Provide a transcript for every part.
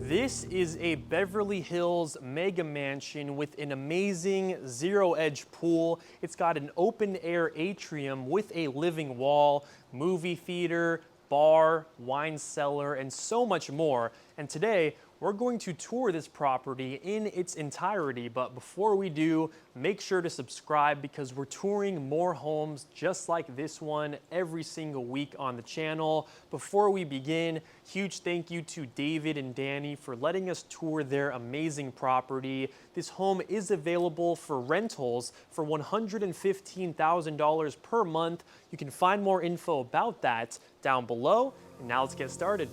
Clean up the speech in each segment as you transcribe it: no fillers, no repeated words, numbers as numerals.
This is a Beverly Hills mega mansion with an amazing zero-edge pool. It's got an open-air atrium with a living wall, movie theater, bar, wine cellar, and so much more. And today, we're going to tour this property in its entirety, but before we do, make sure to subscribe because we're touring more homes just like this one every single week on the channel. Before we begin, huge thank you to David and Danny for letting us tour their amazing property. This home is available for rentals for $115,000 per month. You can find more info about that down below. And now let's get started.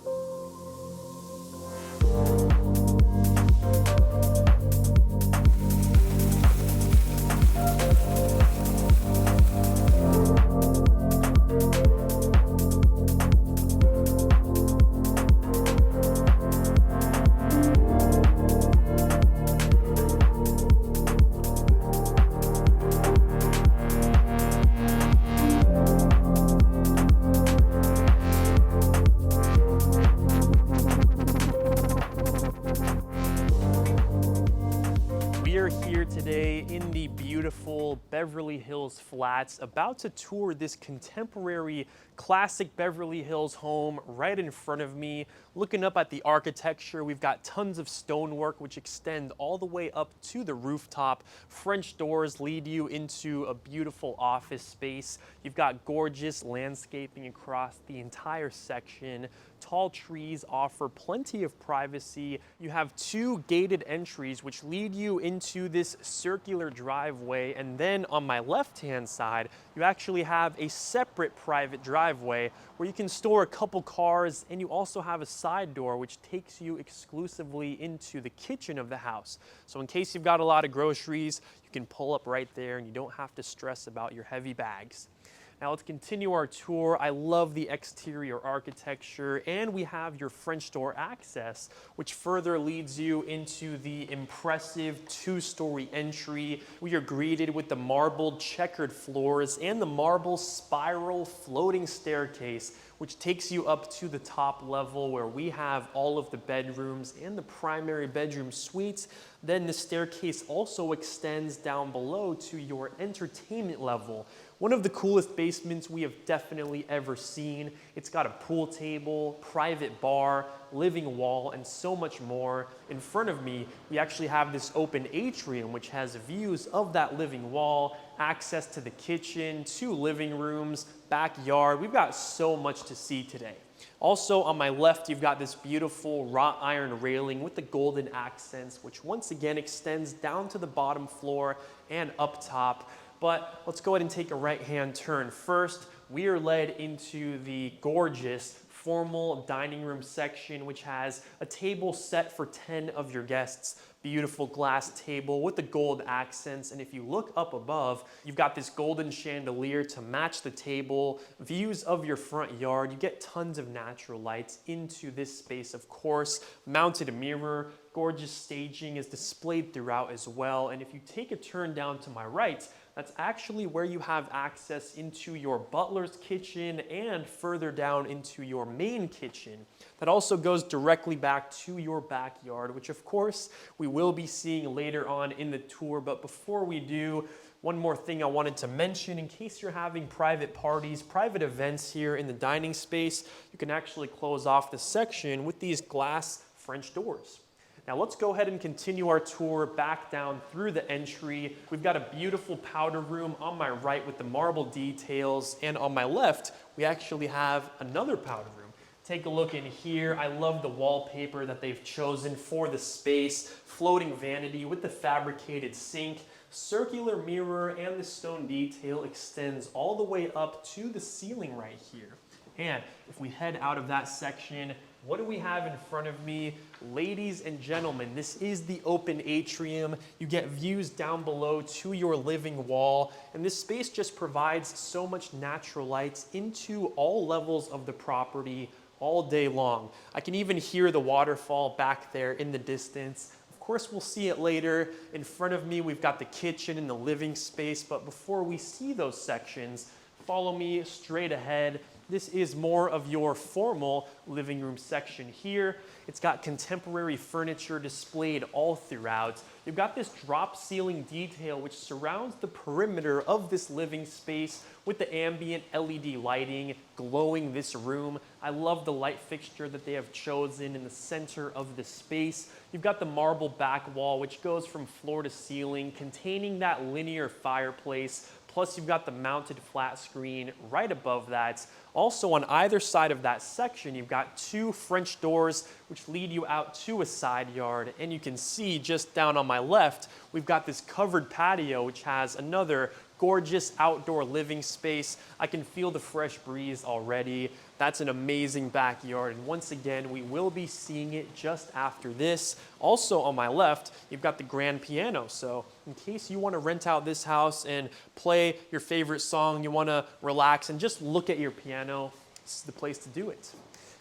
Today in the beautiful Beverly Hills flats, about to tour this contemporary classic Beverly Hills home right in front of me. Looking up at the architecture, we've got tons of stonework which extend all the way up to the rooftop. French doors lead you into a beautiful office space. You've got gorgeous landscaping across the entire section. Tall trees offer plenty of privacy. You have two gated entries which lead you into this circular driveway, and then on my left-hand side, you actually have a separate private driveway where you can store a couple cars, and you also have a side door which takes you exclusively into the kitchen of the house. So in case you've got a lot of groceries, you can pull up right there and you don't have to stress about your heavy bags. Now let's continue our tour. I love the exterior architecture, and we have your French door access, which further leads you into the impressive two-story entry. We are greeted with the marbled checkered floors and the marble spiral floating staircase, which takes you up to the top level where we have all of the bedrooms and the primary bedroom suites. Then the staircase also extends down below to your entertainment level. One of the coolest basements we have definitely ever seen. It's got a pool table, private bar, living wall, and so much more. In front of me, we actually have this open atrium which has views of that living wall, access to the kitchen, two living rooms, backyard. We've got so much to see today. Also on my left, you've got this beautiful wrought iron railing with the golden accents, which once again extends down to the bottom floor and up top. But let's go ahead and take a right-hand turn. First, we are led into the gorgeous formal dining room section, which has a table set for 10 of your guests. Beautiful glass table with the gold accents. And if you look up above, you've got this golden chandelier to match the table, views of your front yard. You get tons of natural lights into this space, of course. Mounted mirror, gorgeous staging is displayed throughout as well. And if you take a turn down to my right, that's actually where you have access into your butler's kitchen and further down into your main kitchen. That also goes directly back to your backyard, which of course we will be seeing later on in the tour. But before we do, one more thing I wanted to mention: in case you're having private parties, private events here in the dining space, you can actually close off the section with these glass French doors. Now let's go ahead and continue our tour back down through the entry. We've got a beautiful powder room on my right with the marble details, and on my left, we actually have another powder room. Take a look in here. I love the wallpaper that they've chosen for the space. Floating vanity with the fabricated sink, circular mirror, and the stone detail extends all the way up to the ceiling right here. And if we head out of that section, what do we have in front of me? Ladies and gentlemen, this is the open atrium. You get views down below to your living wall, and this space just provides so much natural light into all levels of the property all day long. I can even hear the waterfall back there in the distance. Of course, we'll see it later. In front of me, we've got the kitchen and the living space, but before we see those sections, follow me straight ahead. This is more of your formal living room section here. It's got contemporary furniture displayed all throughout. You've got this drop ceiling detail which surrounds the perimeter of this living space with the ambient LED lighting glowing this room. I love the light fixture that they have chosen in the center of the space. You've got the marble back wall which goes from floor to ceiling, containing that linear fireplace. Plus you've got the mounted flat screen right above that. Also on either side of that section, you've got two French doors which lead you out to a side yard. And you can see just down on my left, we've got this covered patio which has another gorgeous outdoor living space. I can feel the fresh breeze already. That's an amazing backyard. And once again, we will be seeing it just after this. Also on my left, you've got the grand piano. So in case you want to rent out this house and play your favorite song, you want to relax and just look at your piano, this is the place to do it.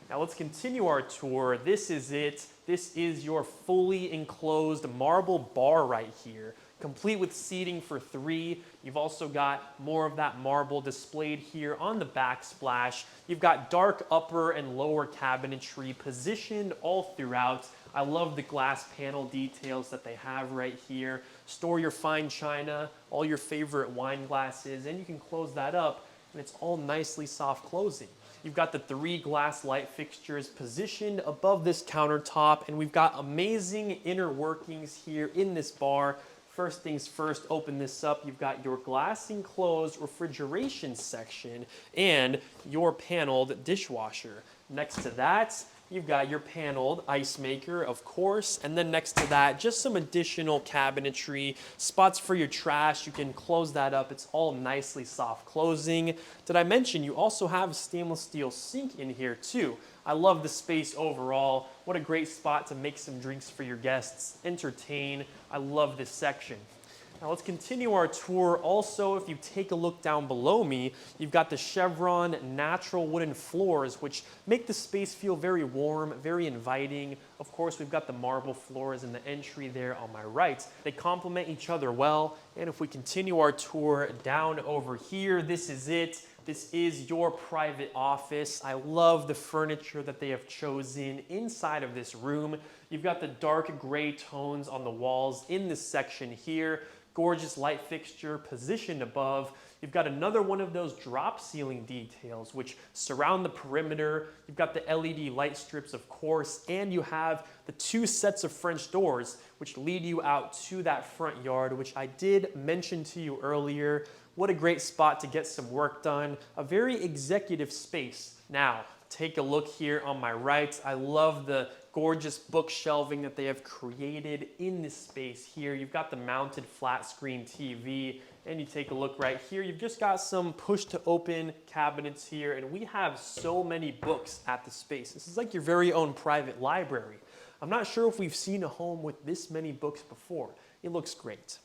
Now let's continue our tour. This is it. This is your fully enclosed marble bar right here, complete with seating for 3. You've also got more of that marble displayed here on the backsplash. You've got dark upper and lower cabinetry positioned all throughout. I love the glass panel details that they have right here. Store your fine china, all your favorite wine glasses, and you can close that up, and it's all nicely soft closing. You've got the 3 glass light fixtures positioned above this countertop, and we've got amazing inner workings here in this bar. First things first, open this up. You've got your glass enclosed refrigeration section and your paneled dishwasher. Next to that, you've got your paneled ice maker, of course, and then next to that, just some additional cabinetry, spots for your trash. You can close that up. It's all nicely soft closing. Did I mention you also have a stainless steel sink in here too? I love the space overall. What a great spot to make some drinks for your guests, entertain. I love this section. Now let's continue our tour. Also, if you take a look down below me, you've got the chevron natural wooden floors, which make the space feel very warm, very inviting. Of course, we've got the marble floors in the entry there on my right. They complement each other well. And if we continue our tour down over here, this is it. This is your private office. I love the furniture that they have chosen inside of this room. You've got the dark gray tones on the walls in this section here. Gorgeous light fixture positioned above. You've got another one of those drop ceiling details which surround the perimeter. You've got the LED light strips, of course, and you have the 2 sets of French doors which lead you out to that front yard, which I did mention to you earlier. What a great spot to get some work done. A very executive space. Now, take a look here on my right. I love the gorgeous book shelving that they have created in this space here. You've got the mounted flat screen TV, and you take a look right here. You've just got some push to open cabinets here, and we have so many books at the space. This is like your very own private library. I'm not sure if we've seen a home with this many books before. It looks great.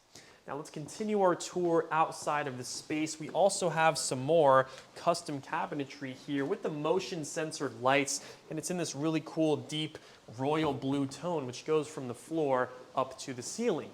Now let's continue our tour outside of the space. We also have some more custom cabinetry here with the motion censored lights, and it's in this really cool deep royal blue tone which goes from the floor up to the ceiling.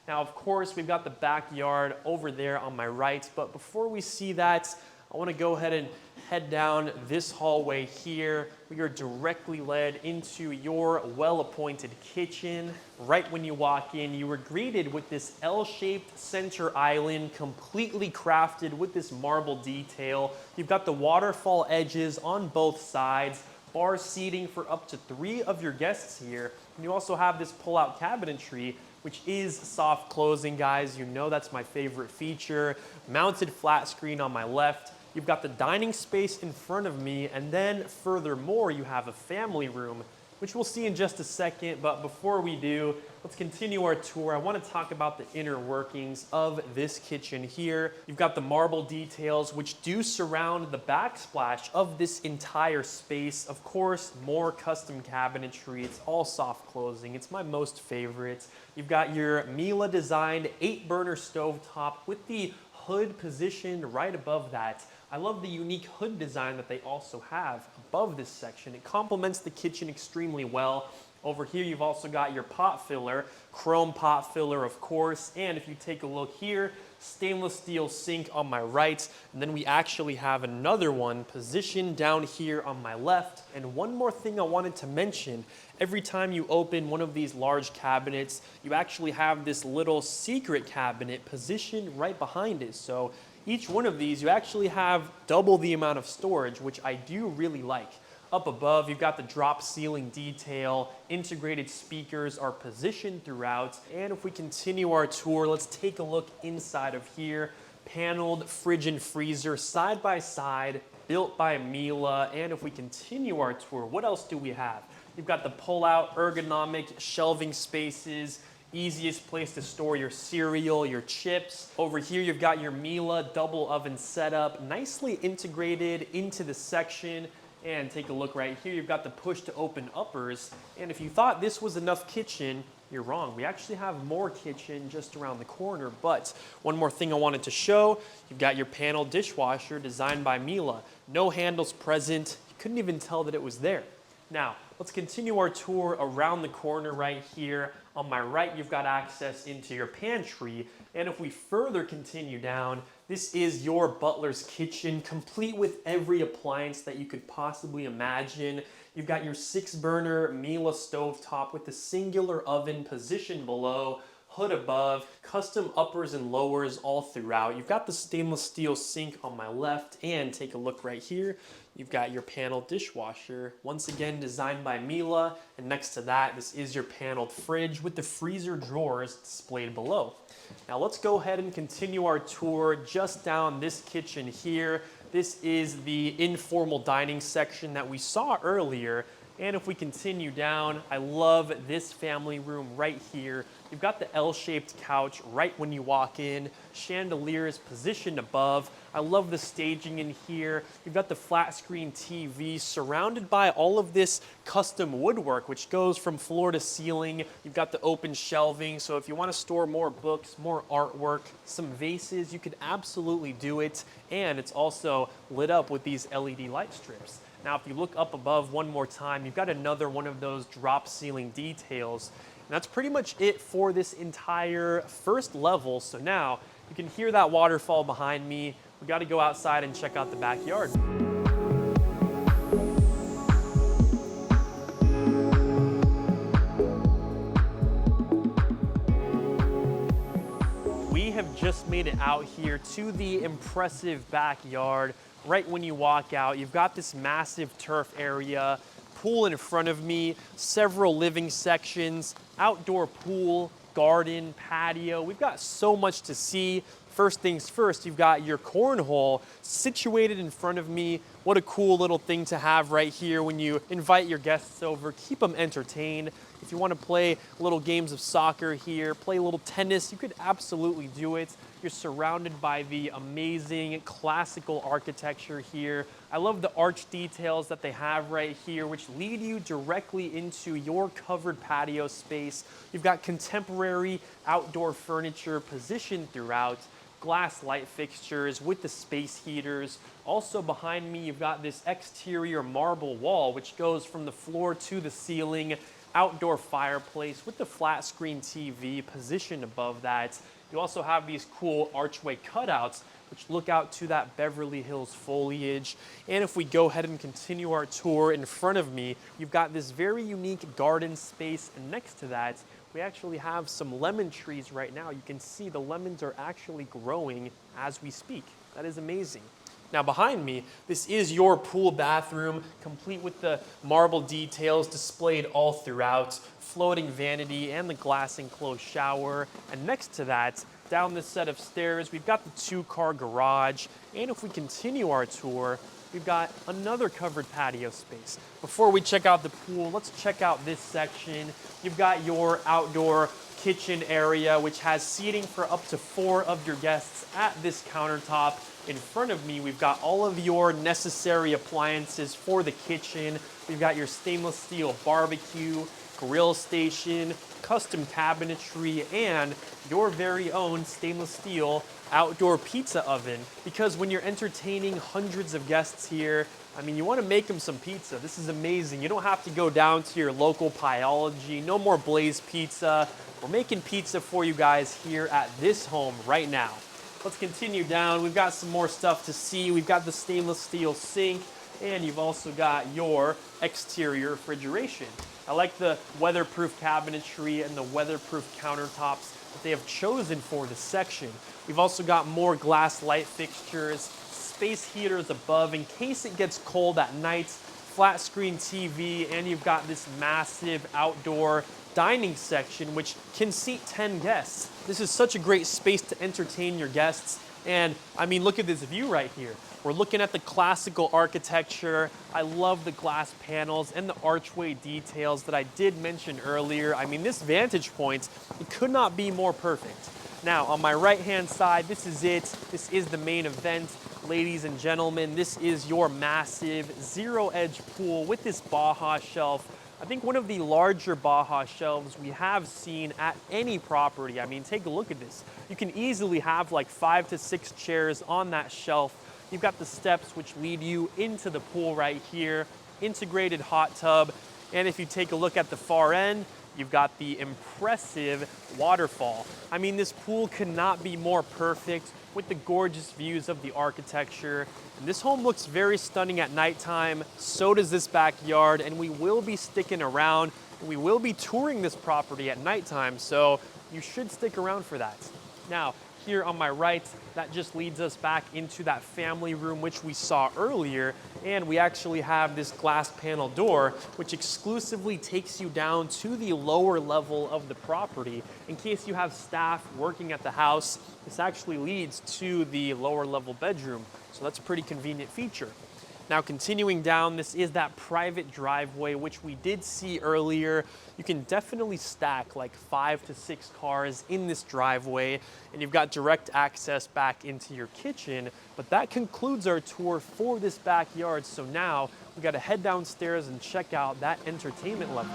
Now of course we've got the backyard over there on my right, but before we see that, I want to go ahead and head down this hallway here. We are directly led into your well-appointed kitchen. Right when you walk in, you were greeted with this L-shaped center island, completely crafted with this marble detail. You've got the waterfall edges on both sides, bar seating for up to 3 of your guests here. And you also have this pull-out cabinetry, which is soft closing, guys. You know that's my favorite feature. Mounted flat screen on my left. You've got the dining space in front of me, and then furthermore, you have a family room, which we'll see in just a second. But before we do, let's continue our tour. I want to talk about the inner workings of this kitchen here. You've got the marble details, which do surround the backsplash of this entire space. Of course, more custom cabinetry. It's all soft closing. It's my most favorite. You've got your Miele designed 8-burner stovetop with the hood positioned right above that. I love the unique hood design that they also have above this section. It complements the kitchen extremely well. Over here, you've also got your pot filler, chrome pot filler, of course. And if you take a look here, stainless steel sink on my right. And then we actually have another one positioned down here on my left. And one more thing I wanted to mention, every time you open one of these large cabinets, you actually have this little secret cabinet positioned right behind it. So each one of these, you actually have double the amount of storage, which I do really like. Up above, you've got the drop ceiling detail, integrated speakers are positioned throughout, and if we continue our tour, let's take a look inside of here. Paneled fridge and freezer side by side, built by Miele, and if we continue our tour, what else do we have? You've got the pull-out ergonomic shelving spaces, easiest place to store your cereal, your chips. Over here, you've got your Miele double oven setup, nicely integrated into the section. And take a look right here, you've got the push to open uppers. And if you thought this was enough kitchen, you're wrong. We actually have more kitchen just around the corner. But one more thing I wanted to show, you've got your panel dishwasher designed by Miele. No handles present. You couldn't even tell that it was there. Now, let's continue our tour around the corner right here. On my right, you've got access into your pantry. And if we further continue down, this is your Butler's Kitchen, complete with every appliance that you could possibly imagine. You've got your 6-burner Miele stovetop with the singular oven positioned below, hood above, custom uppers and lowers all throughout. You've got the stainless steel sink on my left, and take a look right here. You've got your paneled dishwasher, once again designed by Miele, and next to that, this is your paneled fridge with the freezer drawers displayed below. Now let's go ahead and continue our tour just down this kitchen here. This is the informal dining section that we saw earlier. And if we continue down, I love this family room right here. You've got the L-shaped couch right when you walk in, chandeliers positioned above. I love the staging in here. You've got the flat screen TV surrounded by all of this custom woodwork, which goes from floor to ceiling. You've got the open shelving, so if you want to store more books, more artwork, some vases, you could absolutely do it. And it's also lit up with these LED light strips. Now, if you look up above one more time, you've got another one of those drop ceiling details. And that's pretty much it for this entire first level. So now you can hear that waterfall behind me. We got to go outside and check out the backyard. We have just made it out here to the impressive backyard. Right when you walk out, you've got this massive turf area, pool in front of me, several living sections, outdoor pool, garden, patio. We've got so much to see. First things first, you've got your cornhole situated in front of me. What a cool little thing to have right here when you invite your guests over, keep them entertained. If you want to play little games of soccer here, play a little tennis, you could absolutely do it. You're surrounded by the amazing classical architecture here. I love the arch details that they have right here, which lead you directly into your covered patio space. You've got contemporary outdoor furniture positioned throughout, glass light fixtures with the space heaters. Also behind me, you've got this exterior marble wall, which goes from the floor to the ceiling, outdoor fireplace with the flat screen TV positioned above that. You also have these cool archway cutouts, which look out to that Beverly Hills foliage. And if we go ahead and continue our tour, in front of me, you've got this very unique garden space, and next to that, we actually have some lemon trees right now. You can see the lemons are actually growing as we speak. That is amazing. Now behind me, this is your pool bathroom, complete with the marble details displayed all throughout, floating vanity and the glass enclosed shower. And next to that, down this set of stairs, we've got the 2-car garage. And if we continue our tour, we've got another covered patio space. Before we check out the pool, let's check out this section. You've got your outdoor kitchen area, which has seating for up to 4 of your guests at this countertop. In front of me, we've got all of your necessary appliances for the kitchen. We've got your stainless steel barbecue, grill station, custom cabinetry, and your very own stainless steel outdoor pizza oven. Because when you're entertaining hundreds of guests here, I mean, you want to make them some pizza. This is amazing. You don't have to go down to your local Pieology. No more Blaze Pizza. We're making pizza for you guys here at this home right now. Let's continue down. We've got some more stuff to see. We've got the stainless steel sink, and you've also got your exterior refrigeration. I like the weatherproof cabinetry and the weatherproof countertops that they have chosen for this section. We've also got more glass light fixtures, space heaters above in case it gets cold at night, flat screen TV, and you've got this massive outdoor dining section which can seat 10 guests. This is such a great space to entertain your guests. And I mean, look at this view right here. We're looking at the classical architecture. I love the glass panels and the archway details that I did mention earlier. I mean, this vantage point, it could not be more perfect. Now, on my right-hand side, this is it. This is the main event. Ladies and gentlemen, this is your massive zero-edge pool with this Baja shelf. I think one of the larger Baja shelves we have seen at any property. I mean, take a look at this. You can easily have like 5 to 6 chairs on that shelf. You've got the steps which lead you into the pool right here, integrated hot tub, and if you take a look at the far end, you've got the impressive waterfall. I mean, this pool could not be more perfect with the gorgeous views of the architecture. And this home looks very stunning at nighttime. So does this backyard, and we will be sticking around. And we will be touring this property at nighttime, so you should stick around for that. Now, here on my right, that just leads us back into that family room which we saw earlier, and we actually have this glass panel door which exclusively takes you down to the lower level of the property. In case you have staff working at the house, this actually leads to the lower level bedroom, so that's a pretty convenient feature. Now, continuing down, this is that private driveway which we did see earlier. You can definitely stack like 5 to 6 cars in this driveway, and you've got direct access back into your kitchen. But that concludes our tour for this backyard. So now we got to head downstairs and check out that entertainment level.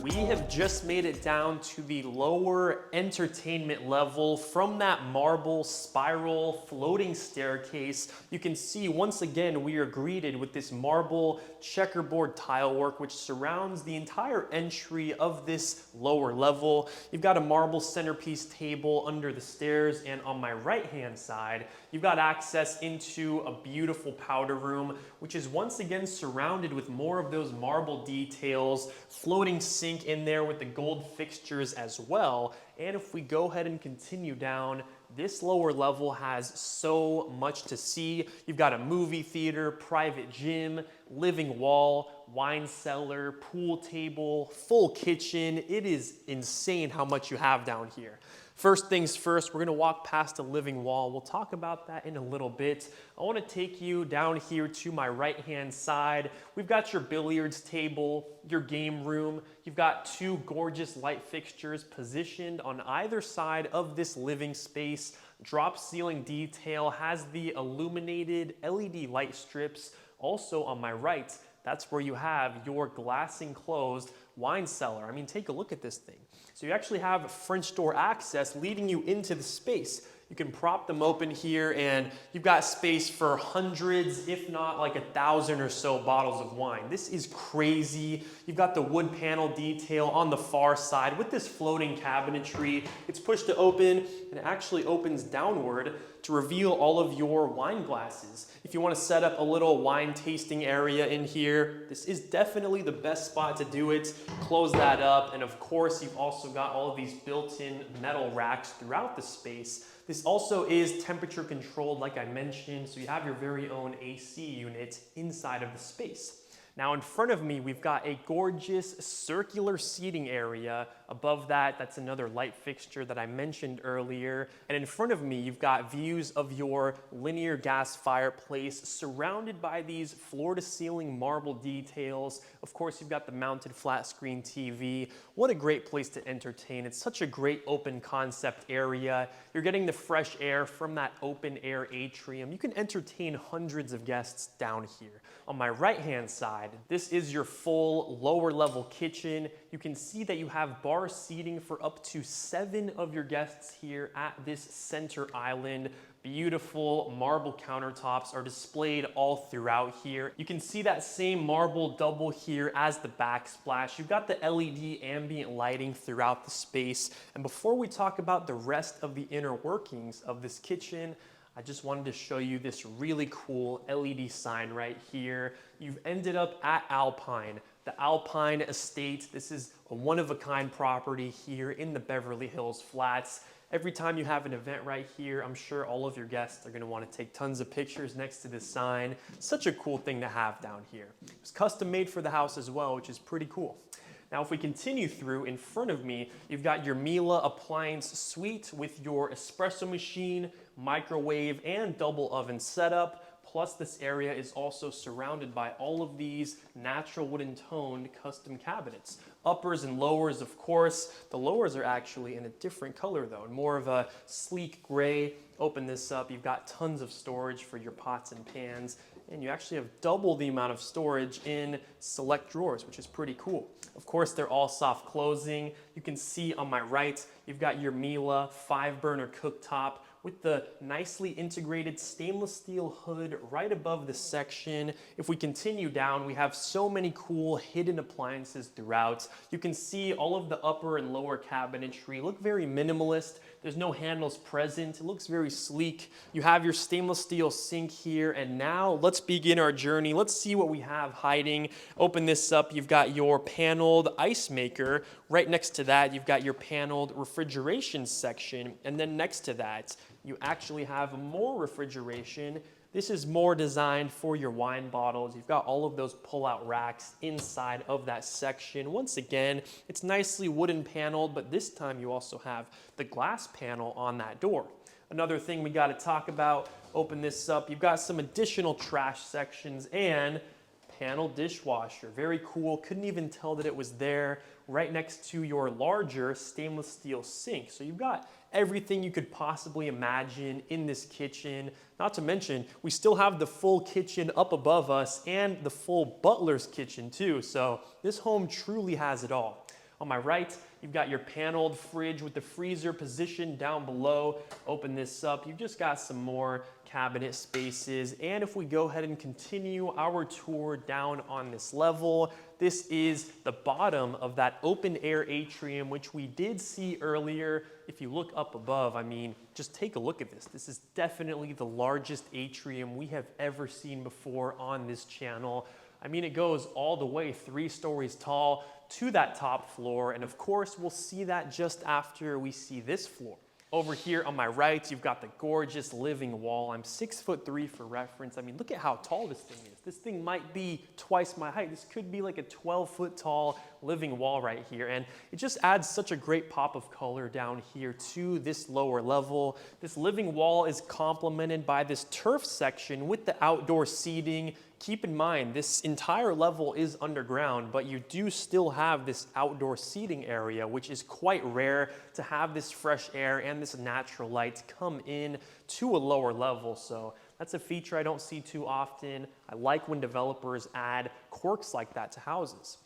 We have just made it down to the lower entertainment level. From that marble spiral floating staircase, you can see once again we are greeted with this marble checkerboard tile work which surrounds the entire entry of this lower level. You've got a marble centerpiece table under the stairs, and on my right hand side you've got access into a beautiful powder room which is once again surrounded with more of those marble details, floating sink in there with the gold fixtures as well. And if we go ahead and continue down, this lower level has so much to see. You've got a movie theater, private gym, living wall, wine cellar, pool table, full kitchen. It is insane how much you have down here. First things first, we're gonna walk past a living wall. We'll talk about that in a little bit. I wanna take you down here to my right-hand side. We've got your billiards table, your game room. You've got 2 gorgeous light fixtures positioned on either side of this living space. Drop ceiling detail has the illuminated LED light strips. Also on my right, that's where you have your glass enclosed wine cellar. I mean, take a look at this thing. So you actually have French door access leading you into the space. You can prop them open here, and you've got space for hundreds, if not like 1,000 or so bottles of wine. This is crazy. You've got the wood panel detail on the far side with this floating cabinetry. It's pushed to open, and it actually opens downward to reveal all of your wine glasses. If you want to set up a little wine tasting area in here, this is definitely the best spot to do it. Close that up, and of course, you've also got all of these built-in metal racks throughout the space. This also is temperature controlled, like I mentioned, so you have your very own AC unit inside of the space. Now in front of me, we've got a gorgeous circular seating area Above that, that's another light fixture that I mentioned earlier. And in front of me, you've got views of your linear gas fireplace surrounded by these floor-to-ceiling marble details. Of course, you've got the mounted flat screen TV. What a great place to entertain. It's such a great open concept area. You're getting the fresh air from that open air atrium. You can entertain hundreds of guests down here. On my right-hand side, this is your full lower level kitchen. You can see that you have bar seating for up to 7 of your guests here at this center island. Beautiful marble countertops are displayed all throughout here. You can see that same marble double here as the backsplash. You've got the LED ambient lighting throughout the space. And before we talk about the rest of the inner workings of this kitchen, I just wanted to show you this really cool LED sign right here. You've ended up at Alpine, the Alpine Estate. This is a one-of-a-kind property here in the Beverly Hills Flats. Every time you have an event right here, I'm sure all of your guests are going to want to take tons of pictures next to this sign. Such a cool thing to have down here. It was custom made for the house as well, which is pretty cool. Now, if we continue through, in front of me, you've got your Miele appliance suite with your espresso machine, microwave, and double oven setup. Plus, this area is also surrounded by all of these natural wooden toned custom cabinets. Uppers and lowers, of course. The lowers are actually in a different color though, more of a sleek gray. Open this up, you've got tons of storage for your pots and pans, and you actually have double the amount of storage in select drawers, which is pretty cool. Of course, they're all soft closing. You can see on my right, you've got your Miele 5-burner cooktop with the nicely integrated stainless steel hood right above the section. If we continue down, we have so many cool hidden appliances throughout. You can see all of the upper and lower cabinetry look very minimalist. There's no handles present. It looks very sleek. You have your stainless steel sink here, and now let's begin our journey. Let's see what we have hiding. Open this up. You've got your paneled ice maker. Right next to that, you've got your paneled refrigeration section, and then next to that, you actually have more refrigeration. This is more designed for your wine bottles. You've got all of those pull-out racks inside of that section. Once again, it's nicely wooden paneled, but this time you also have the glass panel on that door. Another thing we got to talk about, open this up, you've got some additional trash sections and panel dishwasher. Very cool. Couldn't even tell that it was there right next to your larger stainless steel sink. So you've got everything you could possibly imagine in this kitchen. Not to mention, we still have the full kitchen up above us and the full butler's kitchen too. So this home truly has it all. On my right, you've got your paneled fridge with the freezer positioned down below. Open this up, you've just got some more cabinet spaces. And if we go ahead and continue our tour down on this level, this is the bottom of that open air atrium, which we did see earlier. If you look up above, I mean, just take a look at this. This is definitely the largest atrium we have ever seen before on this channel. I mean, it goes all the way 3 stories tall to that top floor. And of course, we'll see that just after we see this floor. Over here on my right, you've got the gorgeous living wall. I'm 6'3" for reference. I mean, look at how tall this thing is. This thing might be twice my height. This could be like a 12-foot tall living wall right here. And it just adds such a great pop of color down here to this lower level. This living wall is complemented by this turf section with the outdoor seating. Keep in mind, this entire level is underground, but you do still have this outdoor seating area, which is quite rare to have this fresh air and this natural light come in to a lower level. So that's a feature I don't see too often. I like when developers add quirks like that to houses.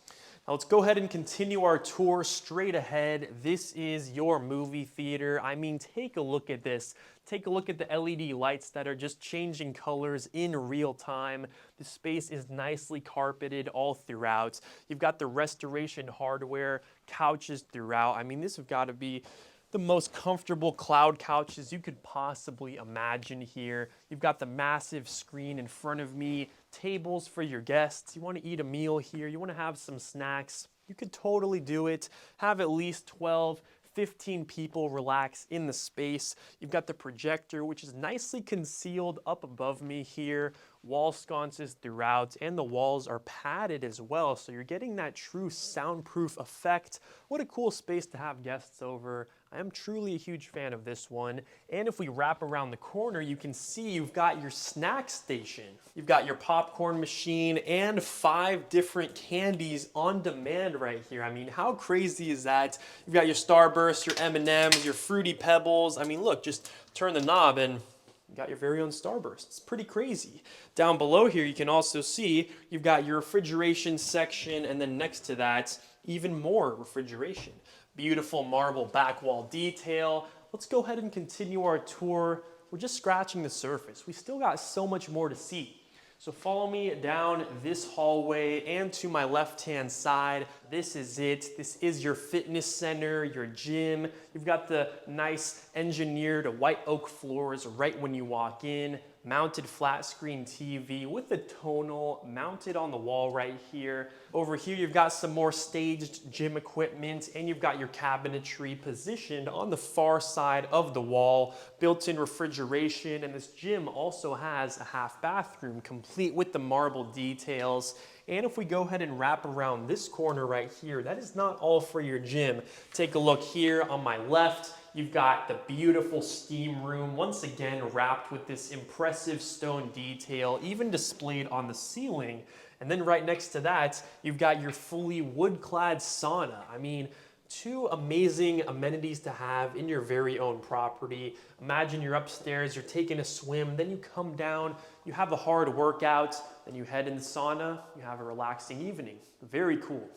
Now let's go ahead and continue our tour straight ahead. This is your movie theater. I mean, take a look at this. Take a look at the LED lights that are just changing colors in real time. The space is nicely carpeted all throughout. You've got the restoration hardware, couches throughout. I mean, this has got to be the most comfortable cloud couches you could possibly imagine here. You've got the massive screen in front of me, tables for your guests. You want to eat a meal here, you want to have some snacks, you could totally do it. Have at least 12-15 people relax in the space. You've got the projector, which is nicely concealed up above me here. wall sconces throughout, and the walls are padded as well, so you're getting that true soundproof effect. What a cool space to have guests over. I am truly a huge fan of this one. And if we wrap around the corner, you can see you've got your snack station. You've got your popcorn machine and 5 different candies on demand right here. I mean, how crazy is that? You've got your Starburst, your M&Ms, your Fruity Pebbles. I mean, look, just turn the knob and you got your very own Starburst. It's pretty crazy. Down below here, you can also see you've got your refrigeration section, and then next to that, even more refrigeration. Beautiful marble back wall detail. Let's go ahead and continue our tour. We're just scratching the surface. We still got so much more to see. So follow me down this hallway, and to my left-hand side, this is it. This is your fitness center, your gym. You've got the nice engineered white oak floors right when you walk in. Mounted flat screen TV with the tonal mounted on the wall right here. Over here, you've got some more staged gym equipment, and you've got your cabinetry positioned on the far side of the wall. Built-in refrigeration, and this gym also has a half bathroom complete with the marble details. And if we go ahead and wrap around this corner right here, that is not all for your gym. Take a look here on my left. You've got the beautiful steam room, once again wrapped with this impressive stone detail, even displayed on the ceiling. And then right next to that, you've got your fully wood-clad sauna. I mean, 2 amazing amenities to have in your very own property. Imagine you're upstairs, you're taking a swim, then you come down, you have a hard workout, then you head in the sauna, you have a relaxing evening. Very cool.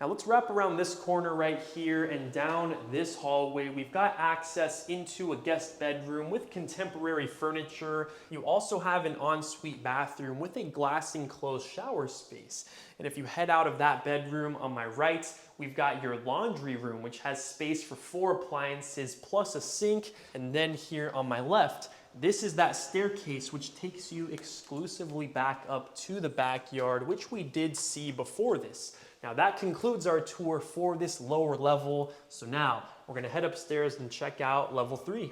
Now let's wrap around this corner right here and down this hallway. We've got access into a guest bedroom with contemporary furniture. You also have an ensuite bathroom with a glass enclosed shower space. And if you head out of that bedroom on my right, we've got your laundry room, which has space for 4 appliances plus a sink. And then here on my left, this is that staircase which takes you exclusively back up to the backyard, which we did see before this. Now that concludes our tour for this lower level. So now we're gonna head upstairs and check out level 3.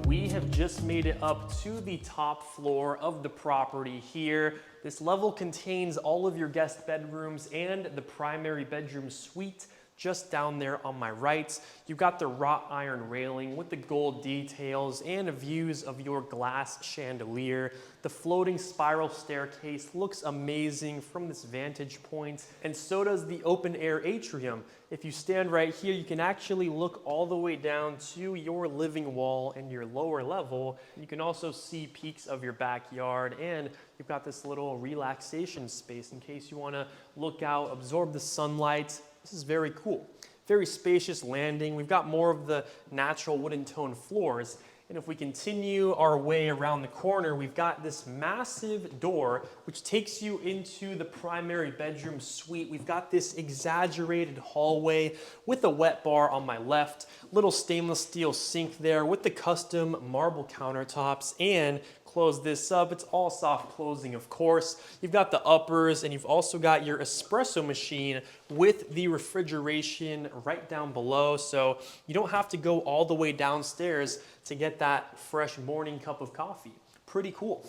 We have just made it up to the top floor of the property here. This level contains all of your guest bedrooms and the primary bedroom suite. Just down there on my right, you've got the wrought iron railing with the gold details and views of your glass chandelier. The floating spiral staircase looks amazing from this vantage point, and so does the open air atrium. If you stand right here, you can actually look all the way down to your living wall and your lower level. You can also see peaks of your backyard, and you've got this little relaxation space in case you want to look out, absorb the sunlight. This is very cool. Very spacious landing. We've got more of the natural wooden tone floors. And if we continue our way around the corner, we've got this massive door which takes you into the primary bedroom suite. We've got this exaggerated hallway with a wet bar on my left, little stainless steel sink there with the custom marble countertops, and close this up. It's all soft closing, of course. You've got the uppers, and you've also got your espresso machine with the refrigeration right down below, so you don't have to go all the way downstairs to get that fresh morning cup of coffee. Pretty cool.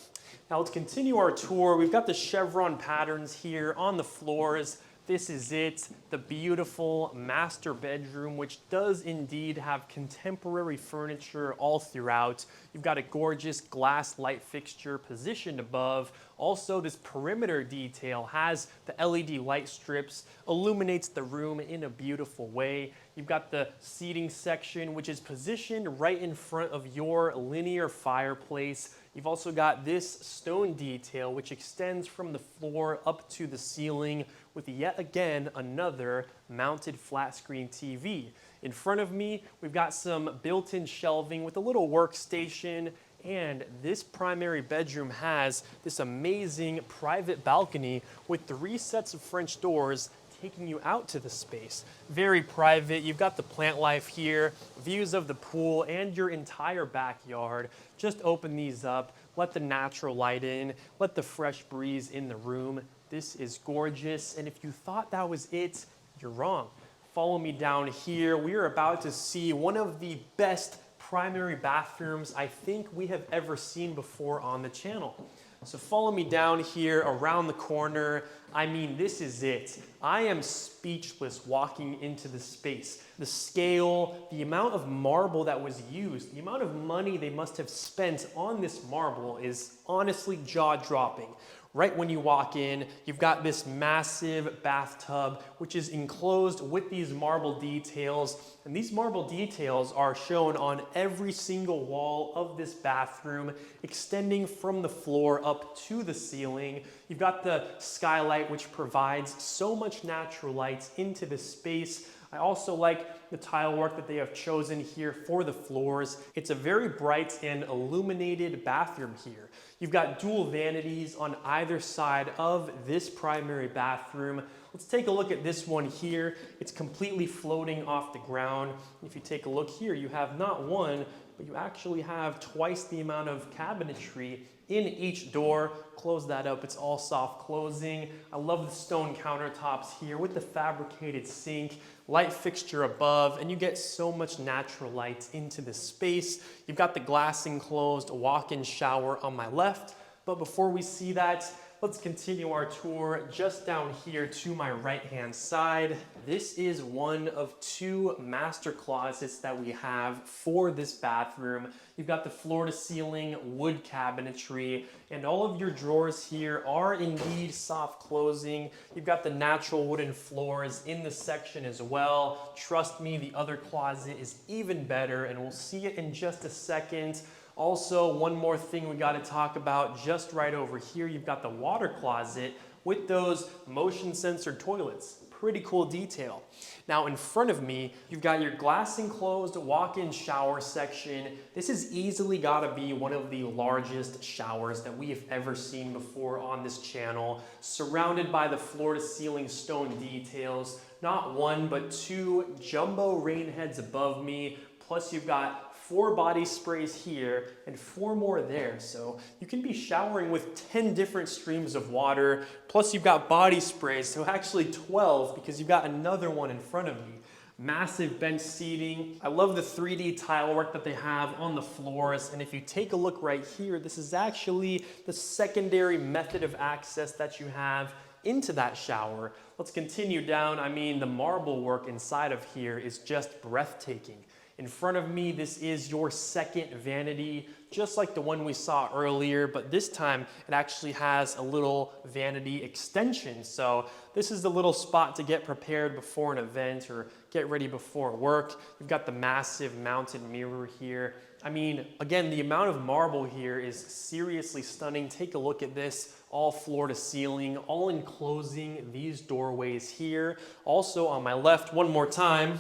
Now let's continue our tour. We've got the chevron patterns here on the floors. This is it, the beautiful master bedroom, which does indeed have contemporary furniture all throughout. You've got a gorgeous glass light fixture positioned above. Also, this perimeter detail has the LED light strips, illuminates the room in a beautiful way. You've got the seating section, which is positioned right in front of your linear fireplace. You've also got this stone detail, which extends from the floor up to the ceiling, with yet again another mounted flat screen TV. In front of me, we've got some built-in shelving with a little workstation, and this primary bedroom has this amazing private balcony with 3 sets of French doors taking you out to the space. Very private. You've got the plant life here, views of the pool and your entire backyard. Just open these up, let the natural light in, let the fresh breeze in the room. This is gorgeous, and if you thought that was it, you're wrong. Follow me down here. We are about to see one of the best primary bathrooms I think we have ever seen before on the channel. So follow me down here around the corner. I mean, this is it. I am speechless walking into the space. The scale, the amount of marble that was used, the amount of money they must have spent on this marble is honestly jaw-dropping. Right when you walk in, you've got this massive bathtub, which is enclosed with these marble details. And these marble details are shown on every single wall of this bathroom, extending from the floor up to the ceiling. You've got the skylight, which provides so much natural light into the space. I also like the tile work that they have chosen here for the floors. It's a very bright and illuminated bathroom here. You've got dual vanities on either side of this primary bathroom. Let's take a look at this one here. It's completely floating off the ground. If you take a look here, you have not one, but you actually have twice the amount of cabinetry in each door. Close that up, it's all soft closing. I love the stone countertops here with the fabricated sink, light fixture above, and you get so much natural light into the space. You've got the glass enclosed walk-in shower on my left, but before we see that, let's continue our tour just down here to my right-hand side. This is one of two master closets that we have for this bathroom. You've got the floor-to-ceiling wood cabinetry, and all of your drawers here are indeed soft closing. You've got the natural wooden floors in the section as well. Trust me, the other closet is even better, and we'll see it in just a second. Also, one more thing we got to talk about just right over here. You've got the water closet with those motion sensor toilets. Pretty cool detail. Now in front of me, you've got your glass enclosed walk-in shower section. This has easily got to be one of the largest showers that we have ever seen before on this channel, surrounded by the floor-to-ceiling stone details. Not one, but two jumbo rain heads above me. Plus you've got 4 body sprays here and 4 more there. So you can be showering with 10 different streams of water. Plus you've got body sprays, so actually 12 because you've got another one in front of me. Massive bench seating. I love the 3D tile work that they have on the floors. And if you take a look right here, this is actually the secondary method of access that you have into that shower. Let's continue down. I mean, the marble work inside of here is just breathtaking. In front of me, this is your second vanity, just like the one we saw earlier, but this time it actually has a little vanity extension. So this is the little spot to get prepared before an event or get ready before work. You've got the massive mounted mirror here. I mean, again, the amount of marble here is seriously stunning. Take a look at this, all floor to ceiling, all enclosing these doorways here. Also on my left, one more time,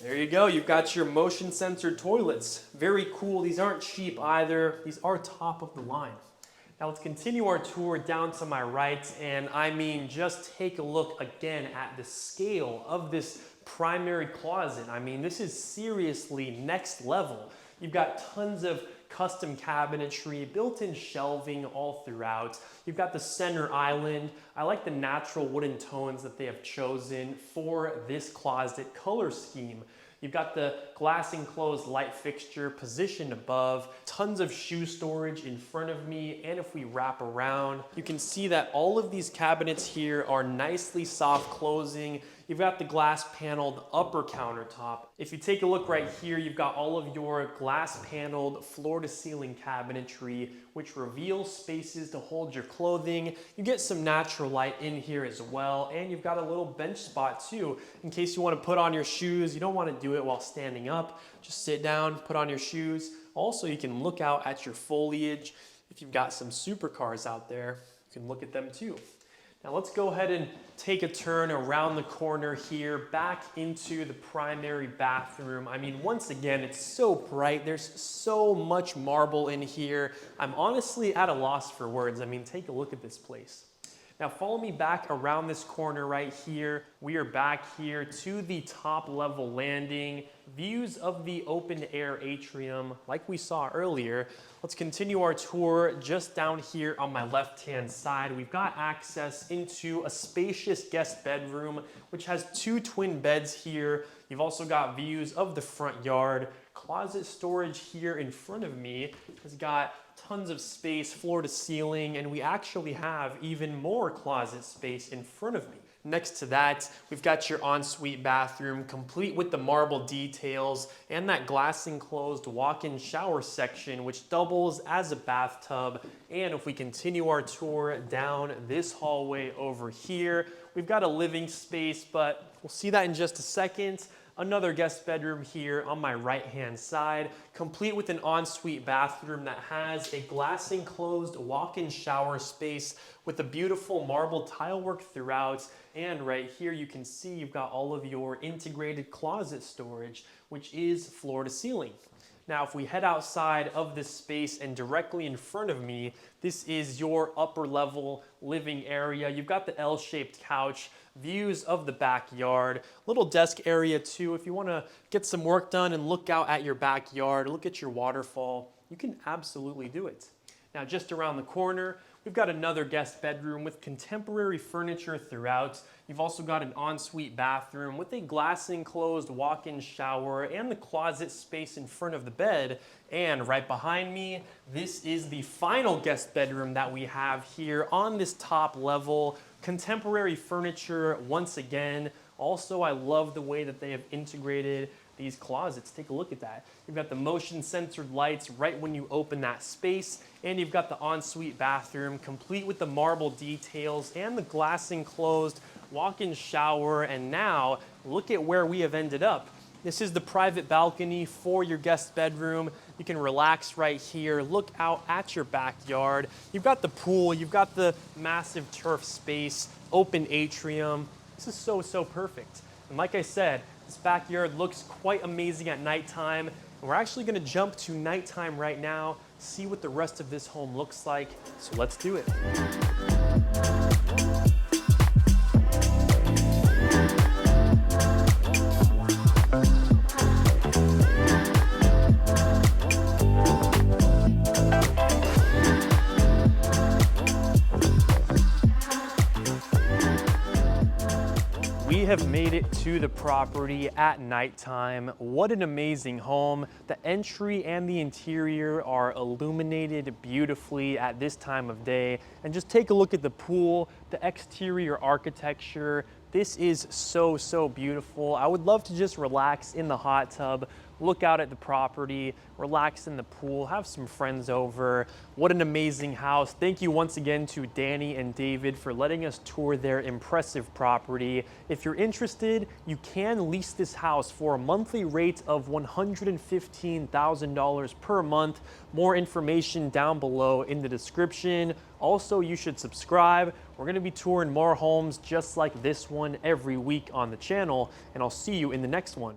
there you go, you've got your motion sensor toilets. Very cool, these aren't cheap either. These are top of the line. Now let's continue our tour down to my right, and I mean, just take a look again at the scale of this primary closet. I mean, this is seriously next level. You've got tons of custom cabinetry, built-in shelving all throughout. You've got the center island. I like the natural wooden tones that they have chosen for this closet color scheme. You've got the glass enclosed light fixture positioned above, tons of shoe storage in front of me, and if we wrap around, you can see that all of these cabinets here are nicely soft closing. You've got the glass paneled upper countertop. If you take a look right here, you've got all of your glass paneled floor to ceiling cabinetry, which reveals spaces to hold your clothing. You get some natural light in here as well, and you've got a little bench spot too, in case you want to put on your shoes. You don't want to do it while standing up. Just sit down, put on your shoes. Also, you can look out at your foliage. If you've got some supercars out there, you can look at them too. Now let's go ahead and take a turn around the corner here, back into the primary bathroom. I mean, once again, it's so bright. There's so much marble in here. I'm honestly at a loss for words. I mean, take a look at this place. Now follow me back around this corner right here. We are back here to the top level landing. Views of the open air atrium like we saw earlier. Let's continue our tour just down here on my left-hand side. We've got access into a spacious guest bedroom, which has 2 twin beds here. You've also got views of the front yard. Closet storage here in front of me has got tons of space, floor to ceiling, and we actually have even more closet space in front of me. Next to that, we've got your ensuite bathroom, complete with the marble details and that glass enclosed walk-in shower section, which doubles as a bathtub. And if we continue our tour down this hallway over here, we've got a living space, but we'll see that in just a second. Another guest bedroom here on my right-hand side, complete with an ensuite bathroom that has a glass enclosed walk-in shower space with a beautiful marble tile work throughout. And right here you can see you've got all of your integrated closet storage, which is floor to ceiling. Now, if we head outside of this space and directly in front of me, this is your upper level living area. You've got the L-shaped couch, views of the backyard, little desk area too. If you want to get some work done and look out at your backyard, look at your waterfall, you can absolutely do it. Now, just around the corner, we've got another guest bedroom with contemporary furniture throughout. You've also got an ensuite bathroom with a glass enclosed walk-in shower and the closet space in front of the bed. And right behind me, this is the final guest bedroom that we have here on this top level. Contemporary furniture once again. Also, I love the way that they have integrated these closets. Take a look at that. You've got the motion censored lights right when you open that space, and you've got the ensuite bathroom complete with the marble details and the glass enclosed walk-in shower. And now look at where we have ended up. This is the private balcony for your guest bedroom. You can relax right here, look out at your backyard. You've got the pool, you've got the massive turf space, open atrium. This is so perfect. And like I said, this backyard looks quite amazing at nighttime. And we're actually gonna jump to nighttime right now, see what the rest of this home looks like. So let's do it. We have made it to the property at nighttime. What an amazing home. The entry and the interior are illuminated beautifully at this time of day. And just take a look at the pool, the exterior architecture. This is so beautiful. I would love to just relax in the hot tub, look out at the property, relax in the pool, have some friends over. What an amazing house. Thank you once again to Danny and David for letting us tour their impressive property. If you're interested, you can lease this house for a monthly rate of $115,000 per month. More information down below in the description. Also, you should subscribe. We're gonna be touring more homes just like this one every week on the channel, and I'll see you in the next one.